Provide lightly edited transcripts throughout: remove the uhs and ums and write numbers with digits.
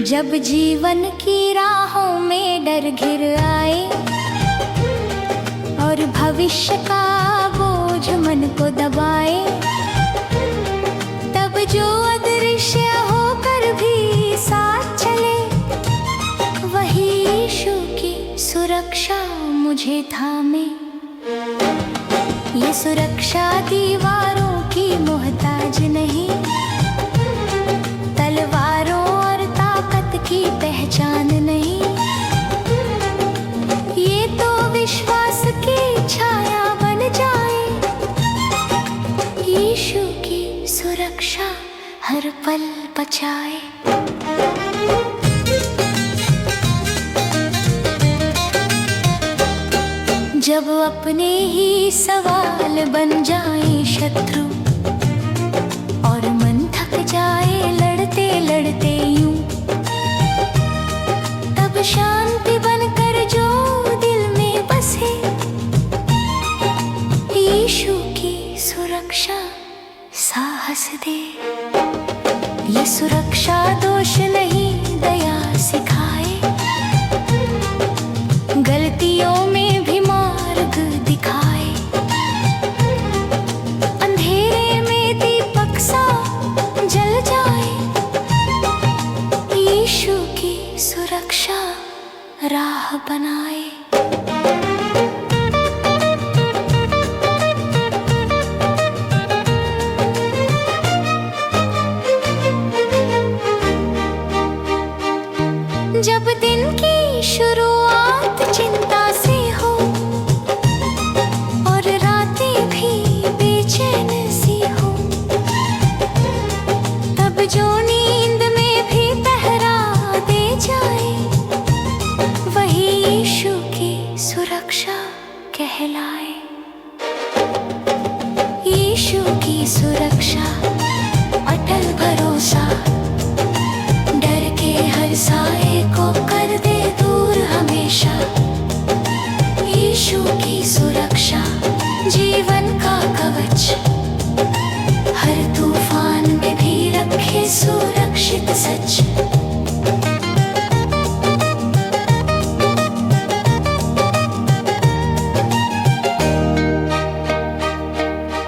जब जीवन की राहों में डर घिर आए और भविष्य का बोझ मन को दबाए, तब जो अदृश्य होकर भी साथ चले, वही यीशु की सुरक्षा मुझे थामे। ये सुरक्षा दीवारों की मोहताज नहीं, तलवारों और ताकत की पहचान नहीं। ये तो विश्वास की छाया बन जाए, यीशु की सुरक्षा हर पल बचाए। जब अपने ही सवाल बन जाए शत्रु और मन थक जाए लड़ते लड़ते यूं, तब शांति बनकर जो दिल में बसे, यीशु की सुरक्षा साहस दे। ये सुरक्षा दोष नहीं दया सिखाए, गलतियों में भी मार्ग दिखाए। अंधेरे में दीपक सा जल जाए, यीशु की सुरक्षा राह बनाए। जब दिन की शुरुआत चिंता से हो और रातें भी बेचैन सी हो, तब जो नींद में भी पहरा दे जाए, वही यीशु की सुरक्षा कहलाए। यीशु की सुरक्षा अटल भरोसा, डर के हर साए को कर दे दूर हमेशा। यीशु की सुरक्षा जीवन का कवच, हर तूफान में भी रखे सुरक्षित सच।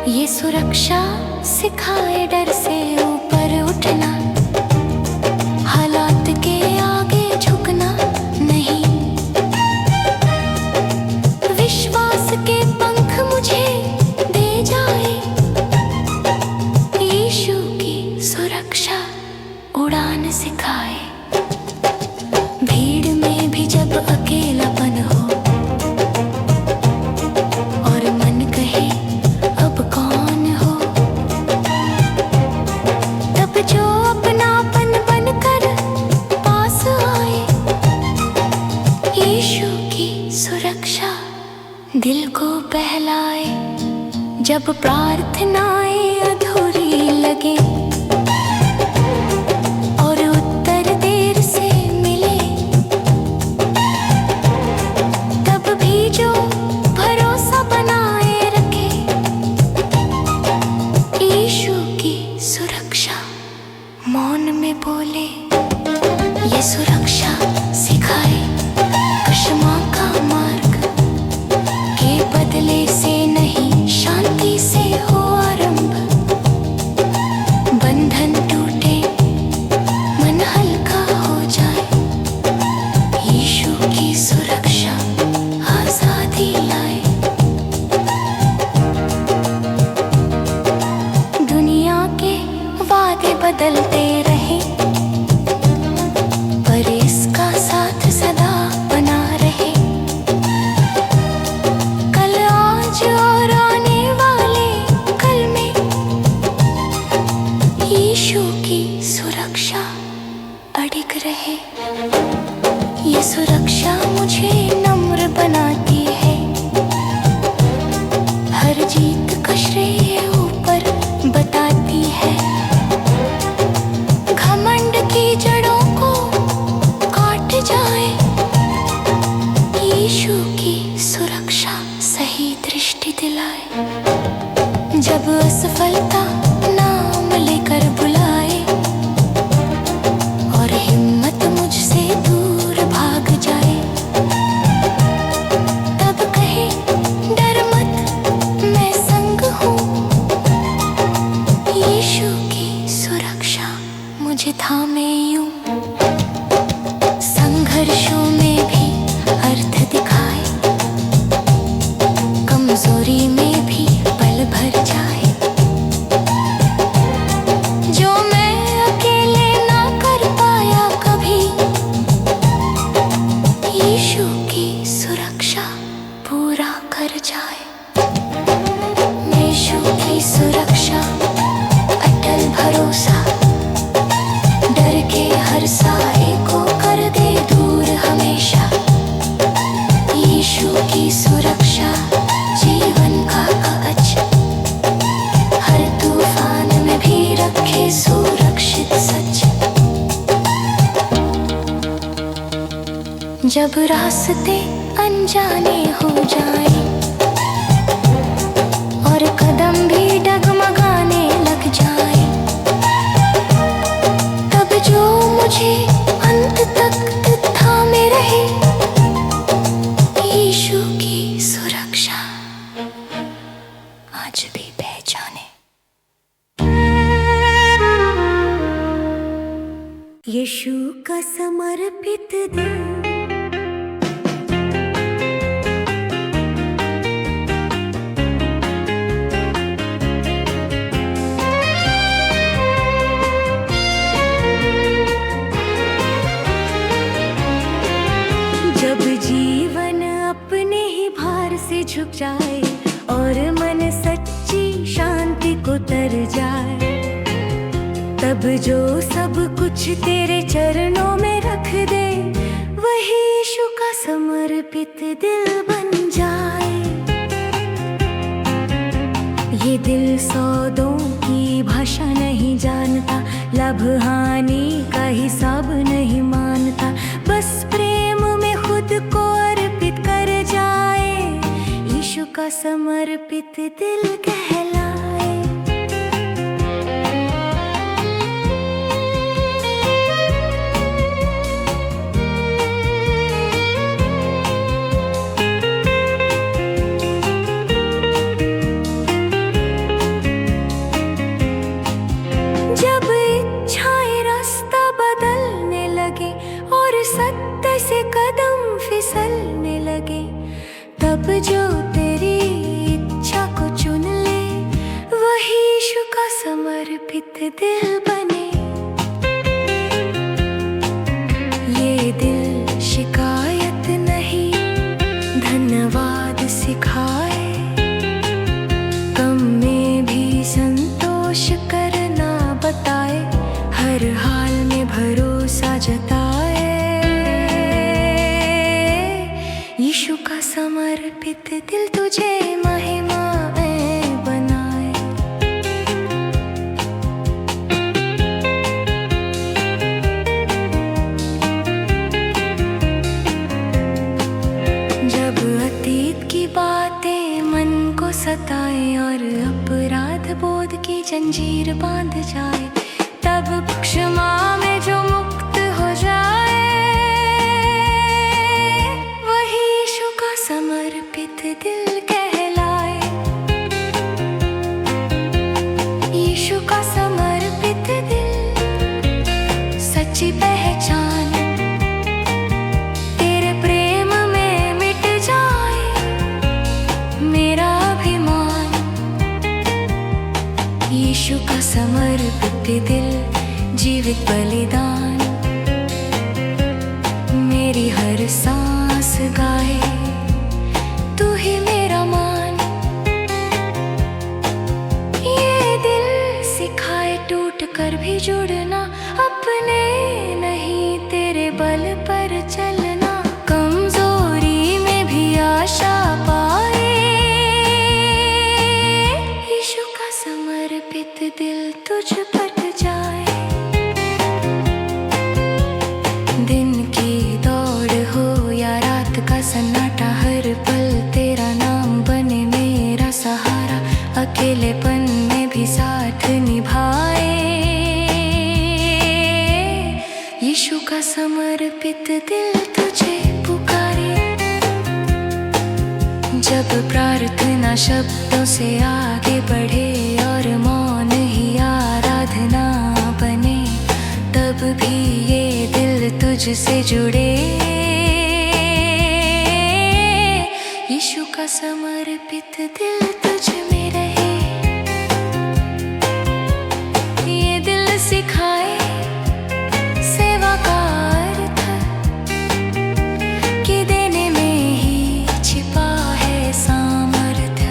ये सुरक्षा सिखाए डर से ऊपर उठना, हालात के आगे झुकना नहीं। विश्वास के पंख मुझे दे जाए, यीशु की सुरक्षा उड़ान सिखाए। भीड़ में भी जब अकेलापन हो और मन कहे अब कौन हो, तब जो अपनापन बनकर पास आए, यीशु की सुरक्षा दिल को बहलाए। जब प्रार्थनाएं अधूरी लगे और उत्तर देर से मिले, तब भी जो भरोसा बनाए रखे, यीशु की सुरक्षा मौन में बोले। ये सुरक्षा सिखाए क्षमा का मार्ग, के बदले से नहीं शांति से हो आरंभ। बंधन टूटे मन हल्का हो जाए, यीशु की सुरक्षा आजादी लाए। दुनिया के वादे बदलते रहे, पर इसका साथ सदा बना रहे। कल आज और आने वाले कल में, यीशु की सुरक्षा अडिग रहे। ये सुरक्षा मुझे नम्र बनाती है, हर जीत का श्रेय ऊपर बताती है। घमंड की जड़ों को काट जाए, यीशु की सुरक्षा सही दृष्टि दिलाए। जब असफलता नाम लेकर बुलाए, सांझ थामे यूं, संघर्षों में भी अर्थ दिखाए, कमजोरी में भी पल भर जाए। जो मैं अकेले ना कर पाया कभी, यीशु की सुरक्षा पूरा कर जाए। यीशु की सुरक्षा, अटल भरोसा, डर के हर साए को कर दे दूर हमेशा। यीशु की सुरक्षा जीवन का कवच, हर तूफान में भी रखे सुरक्षित सच। जब रास्ते अनजाने हो जाए और कदम भी डगमगाने लग जाए, तब जो मुझे अंत तक थामे रहे, यीशु की सुरक्षा आज भी पहचाने। यीशु का समर्पित दिल, जब जीवन अपने ही भार से झुक जाए और मन सच्ची शांति को तर जाए, तब जो सब कुछ तेरे चरणों में रख दे, वही यीशु का समर्पित दिल बन जाए। ये दिल सौदों की भाषा नहीं जानता, लाभ हानि का हिसाब नहीं मानता, बस प्रेम में खुद को अर्पित कर जाए, यीशु का समर्पित दिल कहलाए। जब इच्छाएं रास्ता बदलने लगे और सत्य से कदम फिसलने लगे, तब जो तेरी इच्छा को चुन ले, वही यीशु का समर्पित दिल बने। ये दिल शिकायत नहीं, धन्यवाद सिखाए, गम में भी संतोष करना बताए, हर हाल में भरोसा जताए, यीशु का समर्पित दिल तुझे महिमाएं बनाए। जब अतीत की बातें मन को सताए और अपराध बोध की जंजीर बांध जाए, तब क्षमा में जो मुक्त हो जाए, वही यीशु का समर्पित दिल कहलाए। यीशु का समर्पित दिल, सच्ची पहचान तेरे प्रेम में मिट जाए, मेरा अभिमान। यीशु का समर्पित दिल, जीवित बलिदान, मेरी हर सांस गाए, तू ही मेरा मान। ये दिल सिखाए टूट कर भी जुड़ना, अपने नहीं तेरे बल पर चलना, कमजोरी में भी आशा पाए, यीशु का समर्पित दिल तुझ पर जाए। दिन की दौड़ हो या रात का सन्नाटा, हर पल तेरा नाम बने मेरा सहारा, अकेलेपन में भी साथ निभाए, यीशु का समर्पित दिल तुझे पुकारे। जब प्रार्थना शब्दों से आगे बढ़े और मौन ही आराधना बने, तुझसे जुड़े। यीशु का समर्पित दिल तुझ में रहे। ये दिल सिखाए सेवा का अर्थ, कि देने में ही छिपा है सामर्थ्य।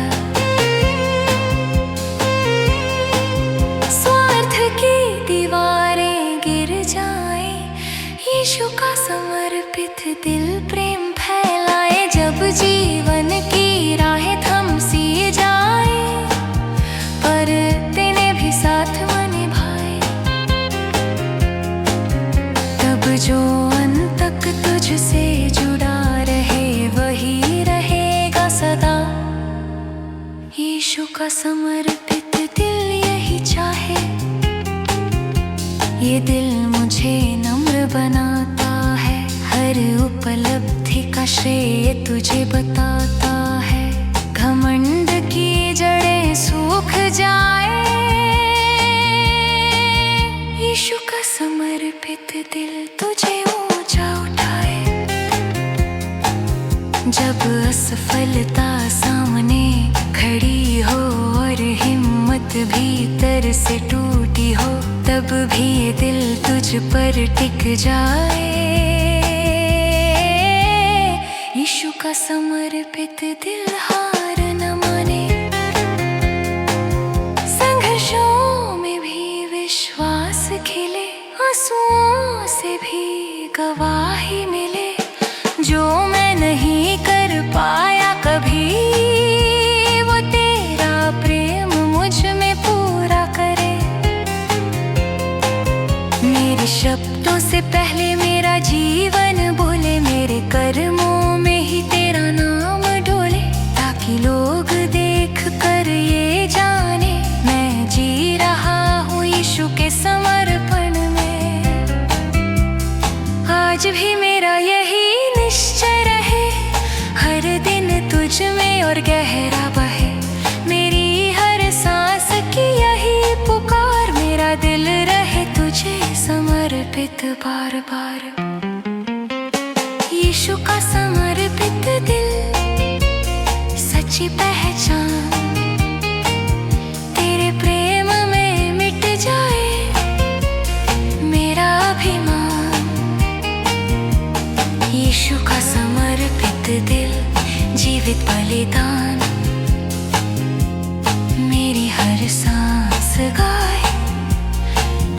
स्वार्थ की दीवारें गिर जाए, यीशु का समर्पित दिल प्रेम फैलाए। जब जीवन की राहें थम सी जाए, पर तेने भी साथ में निभाए। तब जो अंत तक तुझसे जुड़ा रहे, वही रहेगा सदा। यीशु का समर्पित दिल यही चाहे। ये दिल मुझे नम्र बनाता है, हर उपलब्धि का श्रेय तुझे बताता है। घमंड की जड़ें सूख जाए, यीशु का समर्पित दिल तुझे ऊंचा उठाए। जब असफलता सामने खड़ी हो और हिम्मत भीतर से टूटी हो, तब भी ये दिल तुझ पर टिक जाए। यीशु का समर्पित दिल हार न माने। संघर्षों में भी विश्वास खिले, आंसुओं से भी गवाही मिले। जो मैं नहीं कर पाया कभी, वो तेरा प्रेम मुझ में पूरा करे। मेरे शब्दों से पहले मेरा जीवन बोले, मेरे कर्मों में ही तेरा नाम डोले। ताकि लोग देख कर ये जाने, मैं जी रहा हूँ यीशु के समर्पण में। आज भी मेरा यही निश्चय रहे, हर दिन तुझ में और गहरा बहे। मेरी हर सांस की यही पुकार, मेरा दिल रहे तुझे समर्पित बार बार। यीशु का समर्पित दिल सच्ची पहचान, तेरे प्रेम में मिट जाए मेरा अभिमान। यीशु का समर्पित दिल जीवित बलिदान, मेरी हर सांस गाए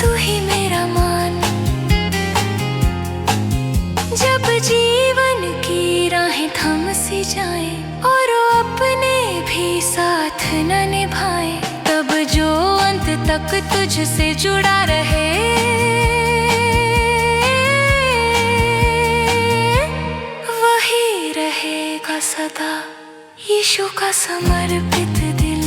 तू ही मेरा मान। जब जीवन की राहें थम सी जाए और अपने भी साथ न निभाए, तब जो अंत तक तुझसे जुड़ा रहे, वही रहेगा सदा। यीशु का समर्पित दिल।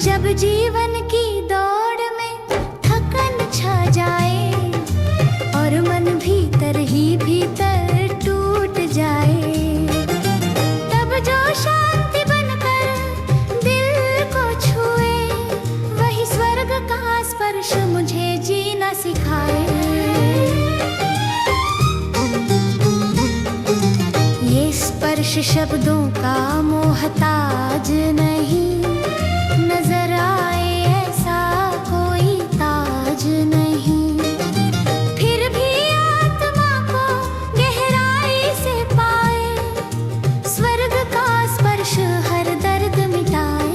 जब जीवन की दौड़ में थकन छा जाए और मन भीतर ही भीतर टूट जाए, तब जो शांति बनकर दिल को छुए, वही स्वर्ग का स्पर्श मुझे जीना सिखाए। ये स्पर्श शब्दों का मोहताज नहीं, नजर आए ऐसा कोई ताज नहीं। फिर भी आत्मा को गहराई से पाए, स्वर्ग का स्पर्श हर दर्द मिटाए।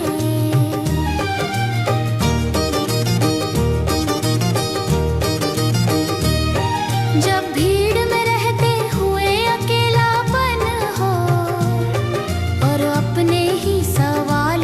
जब भीड़ में रहते हुए अकेलापन हो और अपने ही सवाल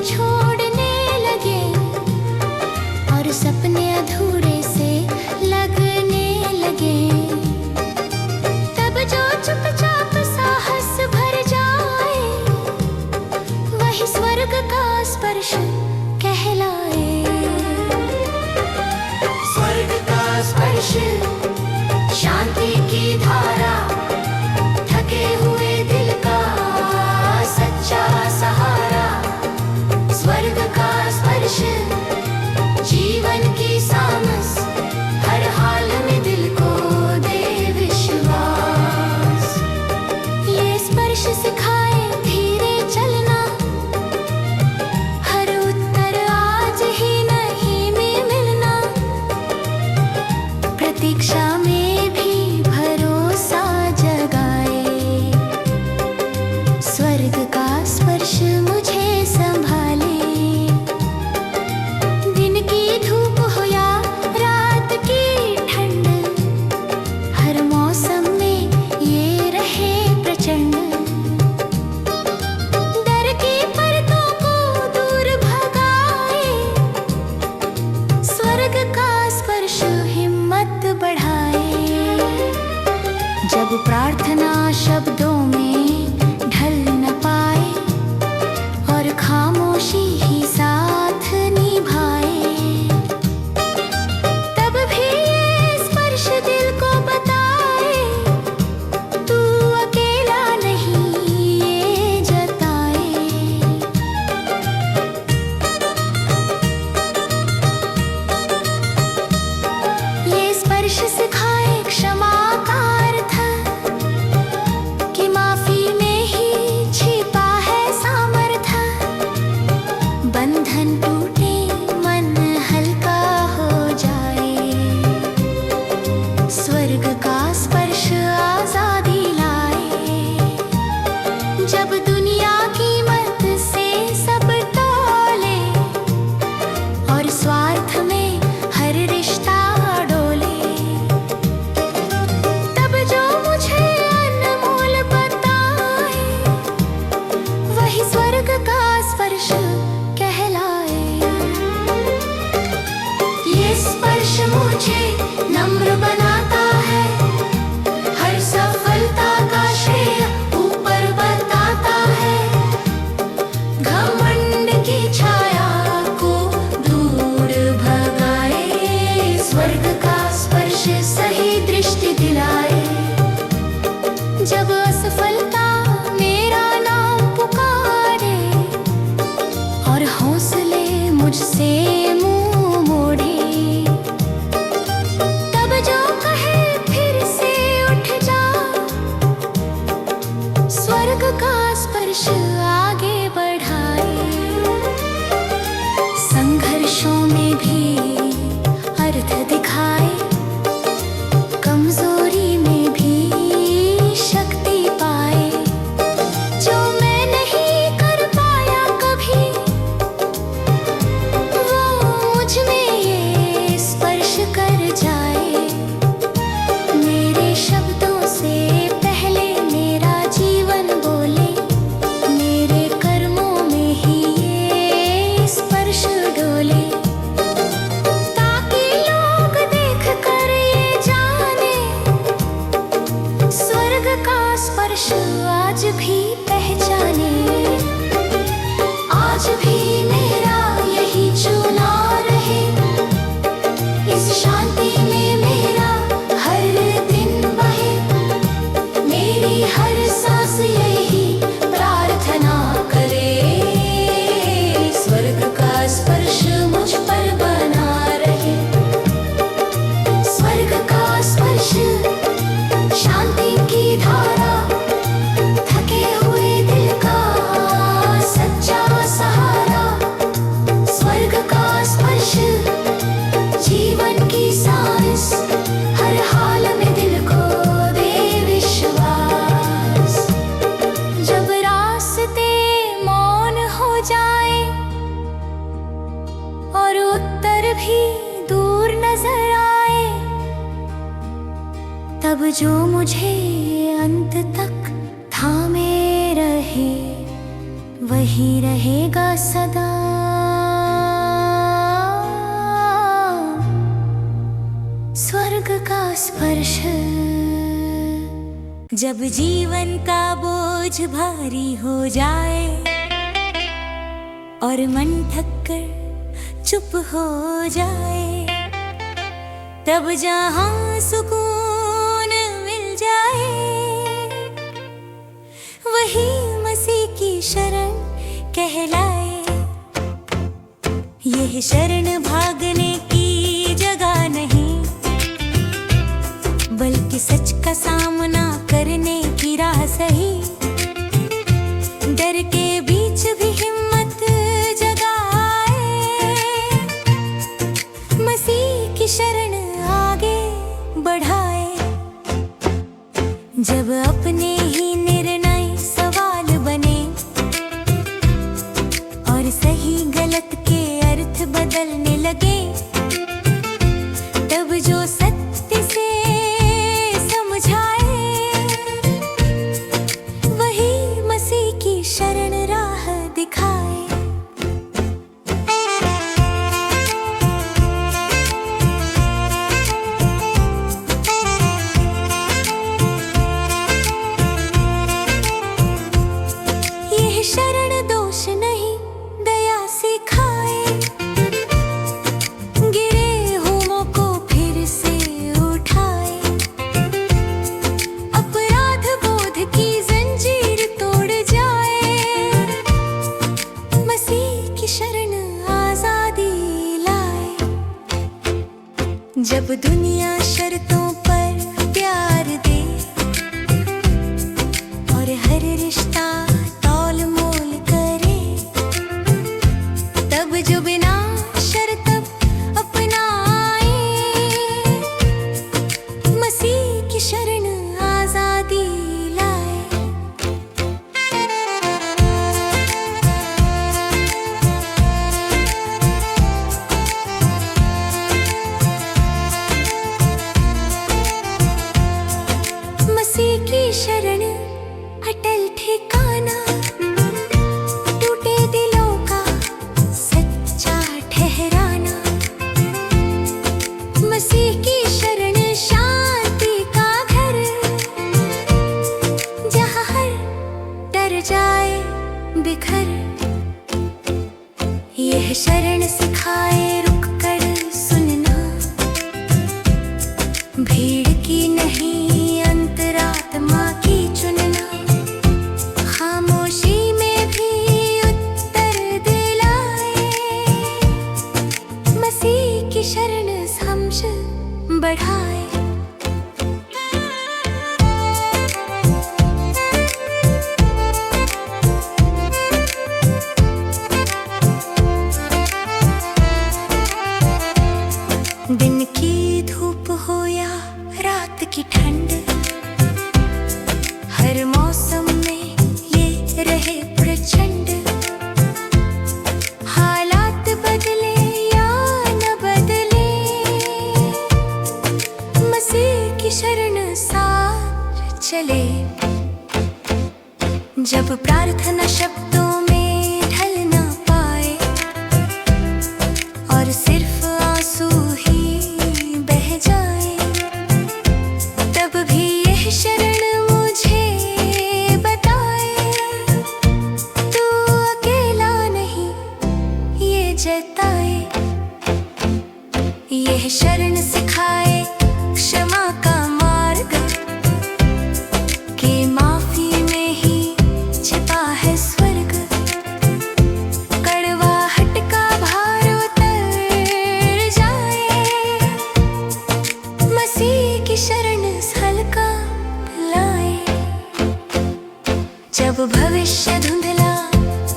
छोड़ने लगे और सपने अधूरे से लगने लगे। तब जो चुपचाप साहस भर जाए वही स्वर्ग का स्पर्श कहलाए। स्वर्ग का स्पर्श, शांति की धारा, थके हुए दिल का सच्चा सहारा। स्वर्ग का स्पर्श, जीवन की सामस, हर हाल में दिल को दे विश्वास। ये स्पर्श सिखाए धीरे चलना, हर उत्तर आज ही नहीं में मिलना। प्रतीक्षा में भी भरोसा जगाए। स्वर्ग का स्पर्श मुझे संभाले। दिन की धूप हो या रात की ठंड, हर मौसम में ये रहे प्रचंड। डर की परतों को दूर भगाए। स्वर्ग का स्पर्श हिम्मत बढ़ाए। जब प्रार्थना शब्दों में ढल न पाए और खामोशी ही साथ निभाए, तब भी ये स्पर्श दिल को बताए तू अकेला नहीं ये जताए। ये स्पर्श सिखाए क्षमा का अर्थ, कि माफी में ही छिपा है सामर्थ्य। बंधन टूटे मन हल्का हो जाए। स्वर्ग का स्पर्श आजादी लाए। जब दुनिया की मत से सब तोले और स्वार्थ में हर रिश्ता डोले, तब जो मुझे अनमोल बताए वही स्वर्ग का स्पर्श कहलाए। ये स्पर्श मुझे नम्र बनाता है, हर सफलता का श्रेय ऊपर बताता है। घमंड की छाया को दूर भगाए। स्वर्ग का स्पर्श सही दृष्टि दिलाए। जब असफलता मेरा नाम पुकारे और हौसले मुझसे मुंह मोड़े, तब जो कहे फिर से उठ जा, स्वर्ग का स्पर्श आगे बढ़ाए। संघर्षों में भी अर्थ दिखाए, कमजोरी में भी शक्ति पाए। जो मैं नहीं कर पाया कभी, वो मुझ में ये स्पर्श कर जाए। मेरे शब्दों से पहले मेरा जीवन बोले, मेरे कर्मों में ही ये स्पर्श डोले। ताकि लोग देख कर ये जाने, स्वर्ग का स्पर्श आज भी पहचाने। आज भी मेरा यही चुनाव रहे, इस शांति में मेरा हर दिन बहे। मेरी हर सांस यही प्रार्थना करे, स्वर्ग का स्पर्श मुझ पर बना रहे। स्वर्ग का स्पर्श, शांति की धारा, थके हुए दिल का सच्चा सहारा। स्वर्ग का स्पर्श, जीवन की सांस, हर हाल में दिल को दे विश्वास। जब रास्ते मौन हो जाए और उत्तर भी दूर नजर आए, तब जो मुझे अंत तक थामे रहे वही रहेगा सदा। स्वर्ग का स्पर्श। जब जीवन का बोझ भारी हो जाए और मन थक कर चुप हो जाए, तब जहां सुकून मिल जाए, वही मसीह की शरण कहलाए। यह शरण भागने की जगह नहीं, बल्कि सच का सामना करने की राह सही। डर के बीच भी हिम्मत जगाए, मसीह की शरण आगे बढ़ाए। जब अपने ही निर्णय सवाल बने और सही गलत के अर्थ बदलने लगे, तब जो सत्य से समझाए, वही मसीह की शरण राह दिखाए। यह शरण दोष नहीं, दया सिखाए। गिरे हुओं को फिर से उठाए, अपराध बोध की जंजीर तोड़ जाए। मसीह की शरण आजादी लाए। जब दुनिया शर्तों पर प्यार दे और हर रिश्ता तौल मोल करे, तब जो बिना शर्त अपनाए, मसीह की शरण आजादी लाए। मसीह की शरण अटल ठिकाना, टूटे दिलों का सच्चा ठहराना। मसीह की शरण शांति का घर, जहाँ हर डर जाए बिखर। यह शरण सिखाए रुक कर सुनना, भीड़ की नहीं अंतरात्मा की चुनना। खामोशी में भी उत्तर दिलाए, मसीह की शरण समझ बढ़ाए। दिन की धूप हो या रात की ठंड, हर मौसम में ये रहे प्रचंड। हालात बदले या न बदले, मसीह की शरण साथ चले। जब प्रार्थना शब्दों में ढल ना पाए और सिर्फ आंसू ही बह जाए, तब भी यह शरण मुझे बताए, तू अकेला नहीं ये जताए। यह शरण सिखाए क्षमा का मार्ग, कि माफी में ही छिपा है स्वर्ग। कड़वाहट का भार उतर जाए, मसीह की शरण हल्का लाए। जब भविष्य धुंधला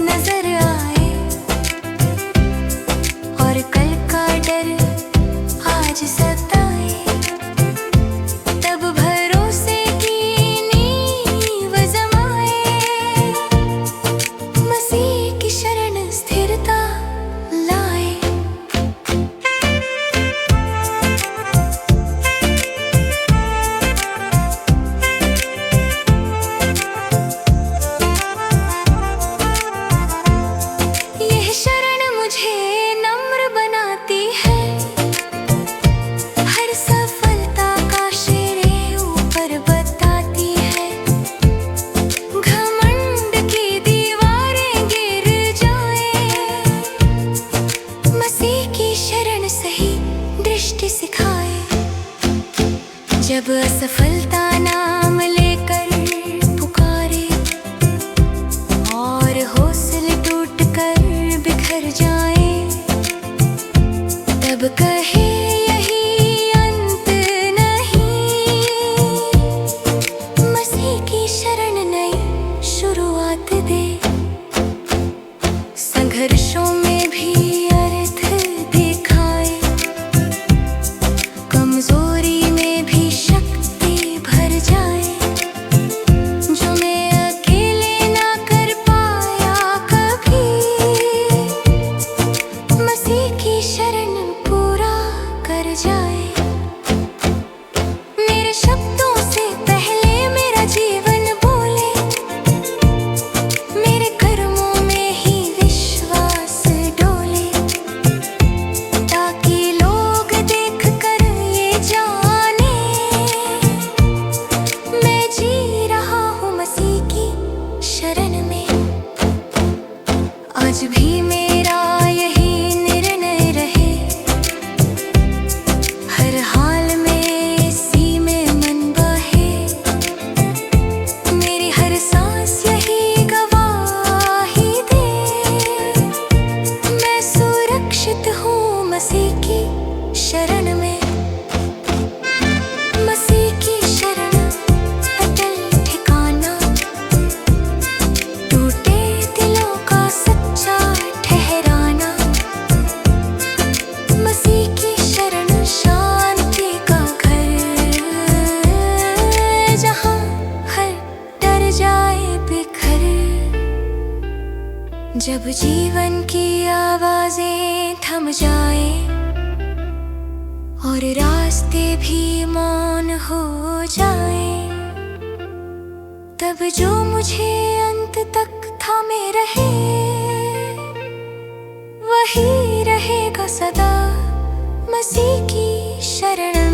नजर आए और कल का डर आज सताए, जब असफलता नाम लेकर पुकारे और हौसले टूट कर बिखर जाए, तब कहे यही अंत नहीं, मसीह की शरण नई शुरुआत दे। संघर्षों में भी अर्थ दिखाए, कमजोरी में भी शक्ति भर जाए, जो मैं अकेले ना कर पाया कभी, मसीह की शरण पूरा कर जाए। मेरे शब्दों से पहले मेरा जीवन बोले, मेरे कर्मों में ही विश्वास डोले, ताकि लोग देख कर ये जाने, मैं जी रहा हूँ मसीह की शरण में। आज भी मेरा यही निर्णय रहे, हर हाल में इसी में मन बहे, मेरी हर सांस यही गवाही दे, मैं सुरक्षित हूँ मसीह की शरण में। मसीह की शरण अटल ठिकाना, टूटे दिलों का सच्चा ठहराना, मसीह की शरण शांति का घर, जहाँ हर डर जाए बिखर। जब जीवन की आवाजें थम जाए और रास्ते भी मौन हो जाए, तब जो मुझे अंत तक थामे रहे, वही रहेगा सदा मसीह की शरण